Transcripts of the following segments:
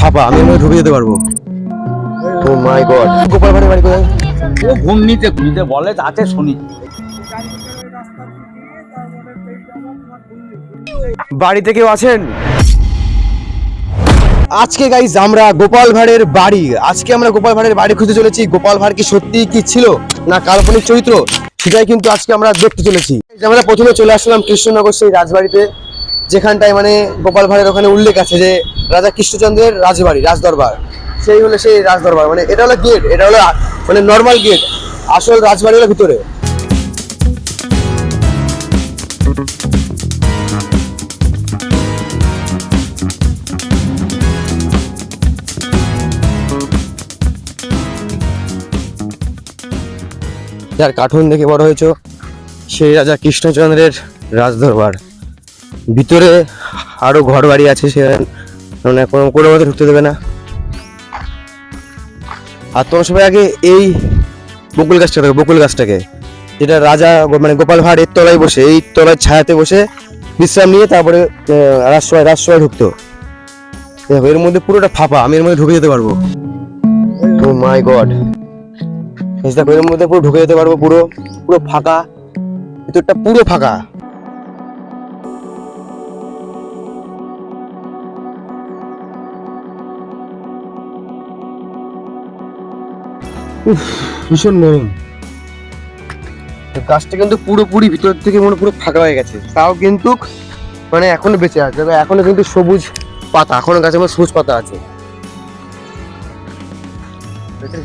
ফাঁপা, আমি এর মধ্যে ঢুকে যেতে পারবো। ও মাই গড, গোপাল ভাড়ের বাড়ি কোথায়? ও ঘূর্ণিতে ঘুরতে বলে তাতে শুনি। বাড়িতে কেউ আছেন? আজকে গাইস আমরা গোপাল ভাঁড়ের বাড়ি, আমরা গোপাল ভাঁড়ের বাড়ি খুঁজতে চলেছি। গোপাল ভাঁড় কি সত্যি কি ছিল না কাল্পনিক চরিত্র, সেটাই কিন্তু আজকে আমরা দেখতে চলেছি। আমরা প্রথমে চলে আসলাম কৃষ্ণনগর সেই রাজবাড়িতে, যেখানটায় মানে গোপাল ভাঁড়ের ওখানে উল্লেখ আছে যে রাজা কৃষ্ণচন্দ্রের রাজবাড়ি, রাজদরবার। সেই হলো সেই রাজদরবার, মানে এটা হলো গেট, এটা হলো মানে নর্মাল গেট, আসল রাজবাড়ি হলো ভিতরে। যার কার্টুন দেখে বড় হয়েছে সেই রাজা কৃষ্ণচন্দ্রের রাজদরবার। ভিতরে আরো ঘর বাড়ি আছে, সে মানে কোনো মতে ঢুকতে দেবে না। আর তোমার সবাই আগে এই বকুল গাছটাকে যেটা রাজা মানে গোপাল ভাঁড় এর তলায় বসে, এই তলায় ছায়াতে বসে বিশ্রাম নিয়ে তারপরে রাজসভায় ঢুকতো। দেখো এর মধ্যে পুরোটা ফাঁপা, আমি এর মধ্যে ঢুকে যেতে পারবো। ও মাই গড, দেখো এর মধ্যে পুরো ঢুকে যেতে পারবো, পুরো ফাঁকা, ভিতরটা পুরো ফাঁকা। ভীষণ নরম। গাছটা কিন্তু পুরোপুরি ভিতর থেকে মনে পুরো ফাঁকা হয়ে গেছে, তাও কিন্তু মানে এখনো বেঁচে আছে, এখনো কিন্তু সবুজ পাতা, এখনো গাছের মধ্যে সবুজ পাতা আছে।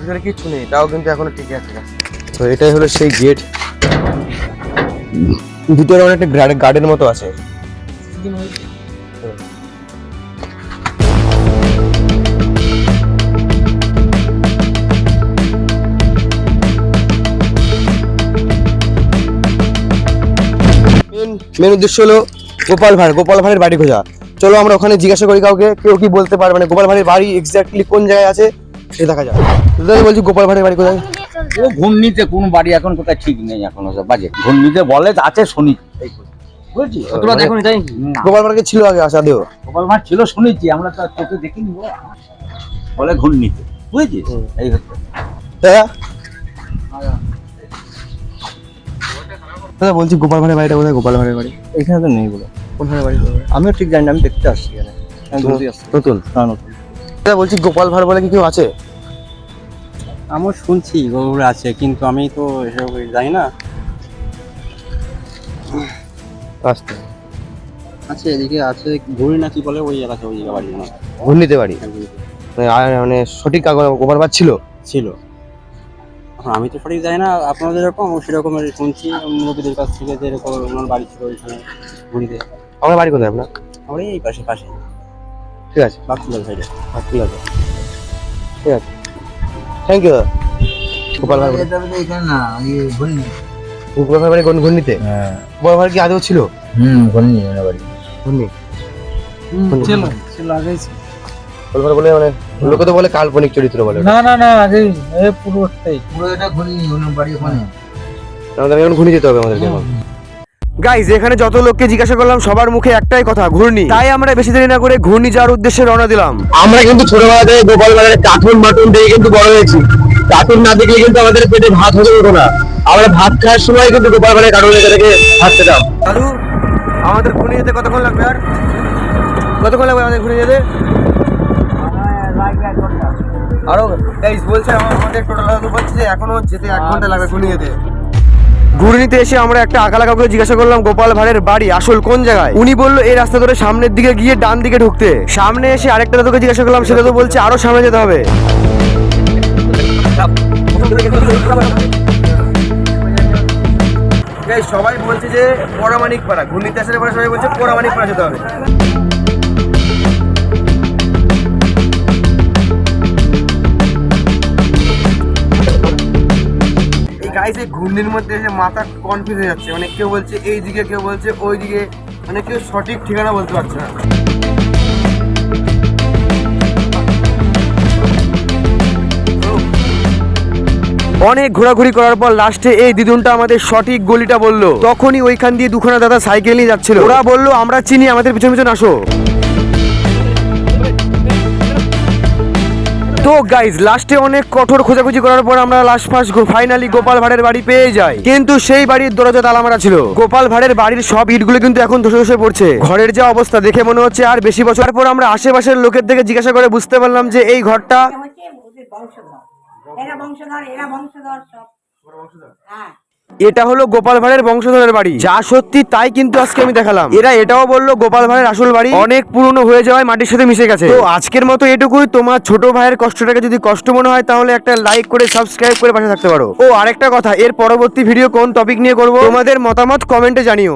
ভিতরে কিচ্ছু নেই, তাও কিন্তু এখনো টিকে আছে। তো এটাই হলো সেই গেট, ভিতরে অনেকটা গার্ডেন মতো আছে। মেন উদ্দেশ্য হলো গোপাল ভাঁড়ের বাড়ি খোঁজা। চলো আমরা ওখানে জিজ্ঞাসা করি কাউকে, কেউ কি বলতে পারবে, মানে গোপাল ভাঁড়ের বাড়ি এক্স্যাক্টলি কোন জায়গায় আছে সে দেখা যাক। বলছি গোপাল ভাঁড়ের বাড়ি কোথায়? ও ঘূর্ণিতে কোন বাড়ি এখন কোথায় ঠিক নেই, এখন ওসব বাজে। ঘূর্ণিতে বলে আছে শুনি, বুঝছি। তোরা দেখো তাই গোপাল ভাঁড় ছিল আগে আসাদেও? গোপাল ভাঁড় ছিল শুনেছি, আমরা তো চোখে দেখিনি। বলে ঘূর্ণিতে, বুঝেছিস? এই হচ্ছে। দাদা বলছি গোপাল ভাঁড়ের বাড়িটা কোথায়? গোপাল ভাঁড়ের বাড়ি এখানে তো নেই বলে। কোনখানে বাড়ি? আমিও ঠিক জানি না, আমি দেখতে আসছি এখানে। নতুন? হ্যাঁ নতুন। দাদা বলছি গোপাল ভাঁড় বলে কি কেউ আছে? আমি শুনছি গরুর আছে, কিন্তু আমি তো এসব জানি না। আচ্ছা আছে, এদিকে আছে ঘুরি না কি বলে, ওই এলাকা, ওই জায়গা বাড়ি না। ঘূর্ণিতে বাড়ি মানে সঠিক গোপাল ভাঁড় ছিল। এখন আমি তো সঠিক জানি না, আপনাদের এরকম সেরকমের শুনছি মুরব্বীদের কাছ থেকে যে এরকম ওনার বাড়ি ছিল ওইখানে ঘুরিতে। আমার বাড়ি কোথায় আপনার? আমার এই পাশে ঠিক আছে, বাঁকুড়া সাইডে। ঠিক আছে, ঠিক আছে, থ্যাংক ইউ দাদা। গোপাল ভাঁড় এখানে না, গোপাল ভাঁড় বাড়ি ঘূর্ণিতে? গোপাল ভাঁড় কি আদৌ ছিল? ঘূর্ণি বাড়ি, ঘূর্ণি ছিল আগেই। গোপাল ভাঁড় বলে মানে লোকে তো বলে কাল্পনিক চরিত্র বলে। না আগেই পুরো এটা ঘূর্ণি ওনার বাড়ি ওখানে। আমাদের এখন ঘুরে যেতে হবে আমাদেরকে। গাইজ এখানে যত লোককে জিজ্ঞাসা করলাম সবার মুখে একটাই কথা, ঘূর্ণি। তাই আমরা বেশি দেরি না করে ঘূর্ণি যাওয়ার উদ্দেশ্যে রওনা দিলাম। আমরা কিন্তু ছোটবেলা থেকে গোপাল ভাঁড়ের কার্টুন দেখে কিন্তু বড় হয়েছি। কার্টুন না দেখলে কিন্তু আমাদের পেটে ভাত হতে হতো না। আমরা ভাত খাওয়ার সময় কিন্তু গোপাল ভাঁড়ের কার্টুন দেখে ভাত খেতাম। দাদু আমাদের ঘুরে যেতে কতক্ষণ লাগবে? আর কতক্ষণ লাগবে আমাদের ঘুরে যেতে? আরো গাইজ বলছে আমাদের টোটাল বলছে যে এখনো যেতে 1 ঘন্টা লাগবে ঘুরে যেতে। ঘুরনিতে এসে আমরা একটা আকালা কাউকে জিজ্ঞাসা করলাম গোপাল ভাঁড়ের বাড়ি আসল কোন জায়গায়। উনি বললো এই রাস্তা ধরে সামনের দিকে গিয়ে ডান দিকে ঢুকতে। সামনে এসে আরেকটা দাদুকে জিজ্ঞাসা করলাম, সেটা তো বলছে আরো সামনে যেতে হবে। সবাই বলছে যে পরামানিক পাড়া, ঘুরনিতে আসার পরে সবাই বলছে পরামানিক পাড়া যেতে হবে। গাইস এই ঘূর্ণির মধ্যে এসে মাথা কনফিউজ হয়ে যাচ্ছে, মানে কেউ বলছে এই দিকে, কেউ বলছে ওই দিকে, মানে কেউ সঠিক ঠিকানা বলতে পারছে না। অনেক ঘোরাঘুরি করার পর লাস্টে এই দিদুনটা আমাদের সঠিক গলিটা বললো। তখনই ওইখান দিয়ে দুখানা দাদা সাইকেল নিয়ে যাচ্ছিল। ওরা বললো আমরা চিনি, আমাদের পিছন পিছন আসো। তো গাইজ লাস্টে অনেক কঠোর খোঁজাখুঁজি করার পর আমরা লাস্ট ফাইনালি গোপাল ভাঁড়ের বাড়ি পেয়ে যাই, কিন্তু সেই বাড়ির দরজা তালা মারা ছিল। গোপাল ভাঁড়ের বাড়ির সব ইটগুলো কিন্তু এখন ধসে ধসে পড়ছে। ঘরের যে অবস্থা দেখে মনে হচ্ছে আর বেশি বছর পর আমরা আশেপাশের লোকের থেকে জিজ্ঞাসা করে বুঝতে পারলাম যে এই ঘরটা হচ্ছে ওদের বংশধর, এরা বংশধর সব। হ্যাঁ, এটা হলো গোপাল ভাঁড়ের বংশধরের বাড়ি। যা সত্যি তাই কিন্তু আজকে আমি দেখালাম। এরা এটাও বললো গোপাল ভাঁড়ের আসল বাড়ি অনেক পুরনো হয়ে যাওয়ায় মাটির সাথে মিশে গেছে। তো আজকের মতো এটুকুই। তোমার ছোট ভাইয়ের কষ্টটাকে যদি কষ্ট মনে হয় তাহলে একটা লাইক করে সাবস্ক্রাইব করে পাশে থাকতে পারো। ও আরেকটা কথা, এর পরবর্তী ভিডিও কোন টপিক নিয়ে করব তোমাদের মতামত কমেন্টে জানিও।